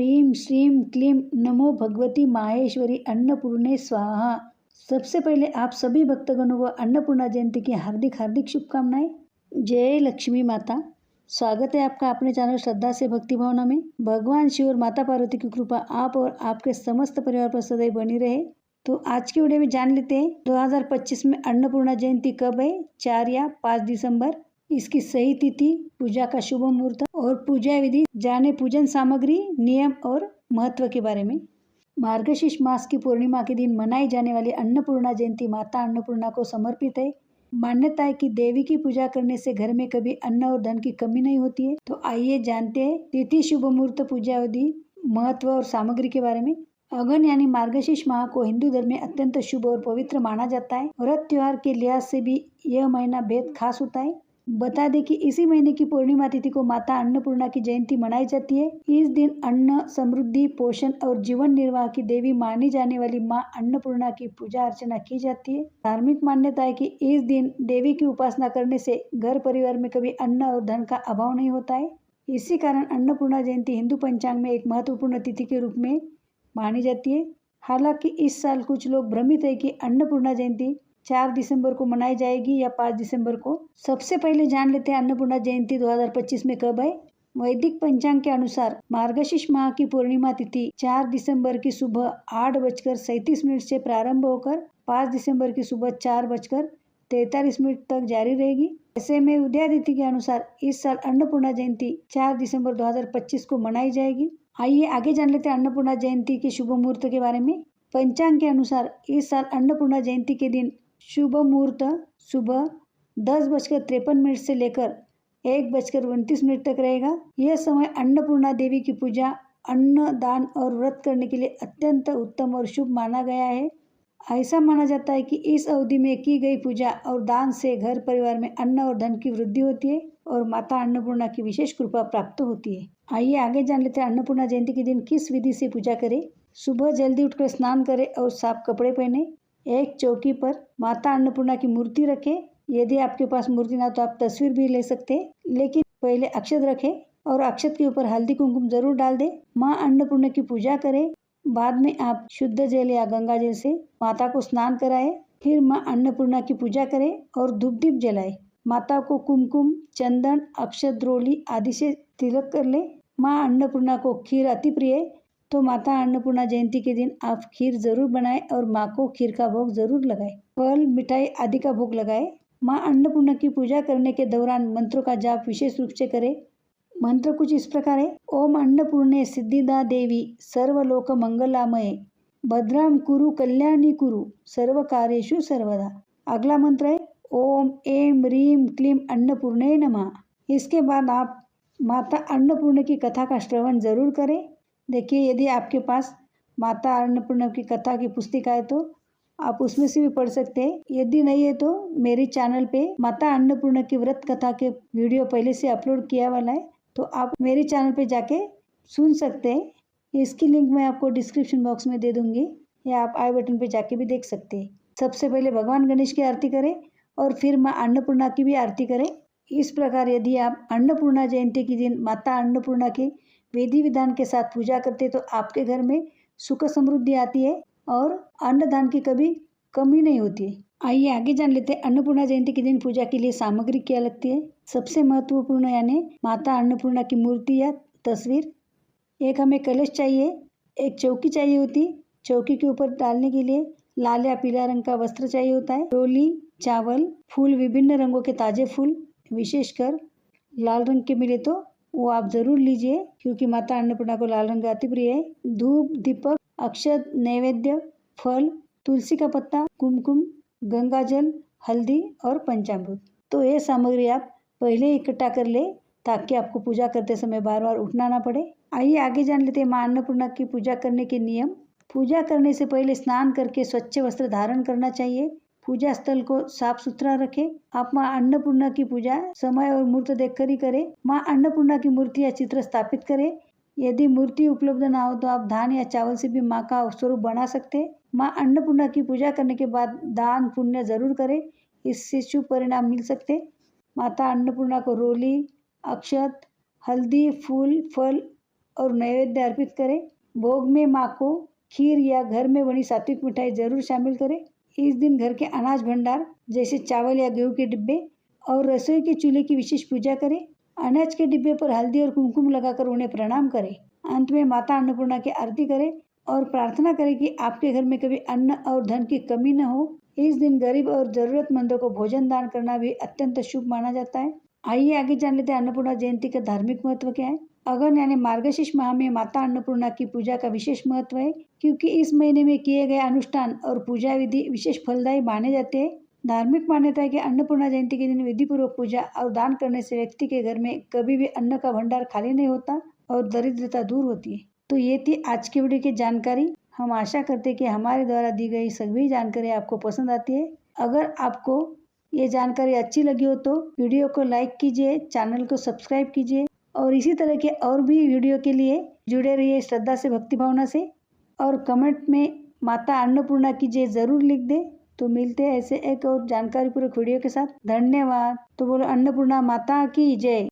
ह्रीं श्रीं क्लीं नमो भगवती माहेश्वरी अन्नपूर्णे स्वाहा। सबसे पहले आप सभी भक्तगणों को अन्नपूर्णा जयंती की हार्दिक हार्दिक शुभकामनाएं। जय लक्ष्मी माता। स्वागत है आपका अपने चैनल श्रद्धा से भक्ति भावना में। भगवान शिव और माता पार्वती की कृपा आप और आपके समस्त परिवार पर सदैव बनी रहे। तो आज की वीडियो में जान लेते हैं 2025 में अन्नपूर्णा जयंती कब है, 4 या 5 दिसंबर। इसकी सही तिथि, पूजा का शुभ मुहूर्त और पूजा विधि, जाने पूजन सामग्री, नियम और महत्व के बारे में। मार्गशीर्ष मास की पूर्णिमा के दिन मनाई जाने वाली अन्नपूर्णा जयंती माता अन्नपूर्णा को समर्पित है। मान्यता है कि देवी की पूजा करने से घर में कभी अन्न और धन की कमी नहीं होती है। तो आइए जानते हैं तिथि, शुभ मुहूर्त, पूजा विधि, महत्व और सामग्री के बारे में। अगन यानी मार्गशीर्ष माह को हिंदू धर्म में अत्यंत शुभ और पवित्र माना जाता है। व्रत त्योहार के लिहाज से भी यह महीना बेहद खास होता है। बता दें कि इसी महीने की पूर्णिमा तिथि को माता अन्नपूर्णा की जयंती मनाई जाती है। इस दिन अन्न, समृद्धि, पोषण और जीवन निर्वाह की देवी मानी जाने वाली मां अन्नपूर्णा की पूजा अर्चना की जाती है। धार्मिक मान्यता है कि इस दिन देवी की उपासना करने से घर परिवार में कभी अन्न और धन का अभाव नहीं होता है। इसी कारण अन्नपूर्णा जयंती हिंदू पंचांग में एक महत्वपूर्ण तिथि के रूप में मानी जाती है। हालांकि इस साल कुछ लोग भ्रमित है कि अन्नपूर्णा जयंती 4 दिसंबर को मनाई जाएगी या 5 दिसंबर को। सबसे पहले जान लेते हैं अन्नपूर्णा जयंती 2025 में कब है। वैदिक पंचांग के अनुसार मार्गशीर्ष माह की पूर्णिमा तिथि 4 दिसंबर की सुबह 8:37 से प्रारंभ होकर 5 दिसंबर की सुबह 4:43 तक जारी रहेगी। ऐसे में उदय तिथि के अनुसार इस साल अन्नपूर्णा जयंती 4 दिसंबर 2025 को मनाई जाएगी। आइए आगे जान लेते हैं अन्नपूर्णा जयंती के शुभ मुहूर्त के बारे में। पंचांग के अनुसार इस साल अन्नपूर्णा जयंती के दिन शुभ मुहूर्त सुबह 10:53 से लेकर 1:29 तक रहेगा। यह समय अन्नपूर्णा देवी की पूजा, अन्न दान और व्रत करने के लिए अत्यंत उत्तम और शुभ माना गया है। ऐसा माना जाता है कि इस अवधि में की गई पूजा और दान से घर परिवार में अन्न और धन की वृद्धि होती है और माता अन्नपूर्णा की विशेष कृपा प्राप्त होती है। आइए आगे जान लेते हैं अन्नपूर्णा जयंती के दिन किस विधि से पूजा करें। सुबह जल्दी उठकर स्नान करें और साफ कपड़े पहने। एक चौकी पर माता अन्नपूर्णा की मूर्ति रखें। यदि आपके पास मूर्ति ना तो आप तस्वीर भी ले सकते हैं, लेकिन पहले अक्षत रखें और अक्षत के ऊपर हल्दी कुमकुम जरूर डाल दें। माँ अन्नपूर्णा की पूजा करें। बाद में आप शुद्ध जल या गंगा जल से माता को स्नान कराएं। फिर माँ अन्नपूर्णा की पूजा करें और धूप दीप जलाएं। माता को कुमकुम, चंदन, अक्षत, द्रोली आदि से तिलक कर ले। माँ अन्नपूर्णा को खीर अति प्रिय है, तो माता अन्नपूर्णा जयंती के दिन आप खीर जरूर बनाएं और माँ को खीर का भोग जरूर लगाएं। फल, मिठाई आदि का भोग लगाएं। माँ अन्नपूर्णा की पूजा करने के दौरान मंत्रों का जाप विशेष रूप से करें। मंत्र कुछ इस प्रकार है। ओम अन्नपूर्णे सिद्धिदा देवी सर्वलोक मंगलामये भद्राम कुरु कल्याणी कुरु सर्व कार्येषु सर्वदा। अगला मंत्र है ओम ऐं ह्रीं क्लीं अन्नपूर्णे नमः। इसके बाद आप माता अन्नपूर्णा की कथा का श्रवण जरूर करें। देखिए, यदि आपके पास माता अन्नपूर्णा की कथा की पुस्तिका है तो आप उसमें से भी पढ़ सकते हैं। यदि नहीं है तो मेरे चैनल पे माता अन्नपूर्णा की व्रत कथा के वीडियो पहले से अपलोड किया वाला है, तो आप मेरे चैनल पे जाके सुन सकते हैं। इसकी लिंक मैं आपको डिस्क्रिप्शन बॉक्स में दे दूंगी, या आप आई बटन पे जाके भी देख सकते हैं। सबसे पहले भगवान गणेश की आरती करें और फिर माँ अन्नपूर्णा की भी आरती करें। इस प्रकार यदि आप अन्नपूर्णा जयंती के दिन माता अन्नपूर्णा की विधि विधान के साथ पूजा करते तो आपके घर में सुख समृद्धि आती है और अन्न दान की कभी कमी नहीं होती है। आइए आगे जान लेते हैं अन्नपूर्णा जयंती के दिन पूजा के लिए सामग्री क्या लगती है। सबसे महत्वपूर्ण यानी माता अन्नपूर्णा की मूर्ति या तस्वीर। एक हमें कलश चाहिए। एक चौकी चाहिए होती। चौकी के ऊपर डालने के लिए लाल या पीला रंग का वस्त्र चाहिए होता है। रोली, चावल, फूल, विभिन्न रंगों के ताजे फूल, विशेषकर लाल रंग के मिले तो वो आप जरूर लीजिए, क्योंकि माता अन्नपूर्णा को लाल रंग अति प्रिय है। धूप, दीपक, अक्षत, नैवेद्य, फल, तुलसी का पत्ता, कुमकुम, गंगा जल, हल्दी और पंचामृत। तो ये सामग्री आप पहले इकट्ठा कर ले ताकि आपको पूजा करते समय बार बार उठना ना पड़े। आइए आगे जान लेते हैं माँ अन्नपूर्णा की पूजा करने के नियम। पूजा करने से पहले स्नान करके स्वच्छ वस्त्र धारण करना चाहिए। पूजा स्थल को साफ सुथरा रखें। आप माँ अन्नपूर्णा की पूजा समय और मुहूर्त देखकर ही करें। माँ अन्नपूर्णा की मूर्ति या चित्र स्थापित करें। यदि मूर्ति उपलब्ध ना हो तो आप धान या चावल से भी माँ का स्वरूप बना सकते हैं। माँ अन्नपूर्णा की पूजा करने के बाद दान पुण्य जरूर करें, इससे शुभ परिणाम मिल सकते। माता अन्नपूर्णा को रोली, अक्षत, हल्दी, फूल, फल और नैवेद्य अर्पित करें। भोग में माँ को खीर या घर में बनी सात्विक मिठाई जरूर शामिल करें। इस दिन घर के अनाज भंडार जैसे चावल या गेहूं के डिब्बे और रसोई के चूल्हे की विशेष पूजा करें। अनाज के डिब्बे पर हल्दी और कुमकुम लगाकर उन्हें प्रणाम करें। अंत में माता अन्नपूर्णा की आरती करें और प्रार्थना करें कि आपके घर में कभी अन्न और धन की कमी न हो। इस दिन गरीब और जरूरतमंदों को भोजन दान करना भी अत्यंत शुभ माना जाता है। आइए आगे जान लेते हैं अन्नपूर्णा जयंती का धार्मिक महत्व क्या है। अगहन यानी मार्गशीर्ष माह में माता अन्नपूर्णा की पूजा का विशेष महत्व है, क्योंकि इस महीने में किए गए अनुष्ठान और पूजा विधि विशेष फलदायी माने जाते हैं। धार्मिक मान्यता है कि अन्नपूर्णा जयंती के दिन विधि पूर्वक पूजा और दान करने से व्यक्ति के घर में कभी भी अन्न का भंडार खाली नहीं होता और दरिद्रता दूर होती है। तो ये थी आज की वीडियो की जानकारी। हम आशा करते हैं कि हमारे द्वारा दी गई सभी जानकारी आपको पसंद आती है। अगर आपको ये जानकारी अच्छी लगी हो तो वीडियो को लाइक कीजिए, चैनल को सब्सक्राइब कीजिए और इसी तरह के और भी वीडियो के लिए जुड़े रहिए श्रद्धा से, भक्ति भावना से। और कमेंट में माता अन्नपूर्णा की जय जरूर लिख दे। तो मिलते हैं ऐसे एक और जानकारी पूर्वक वीडियो के साथ। धन्यवाद। तो बोलो अन्नपूर्णा माता की जय।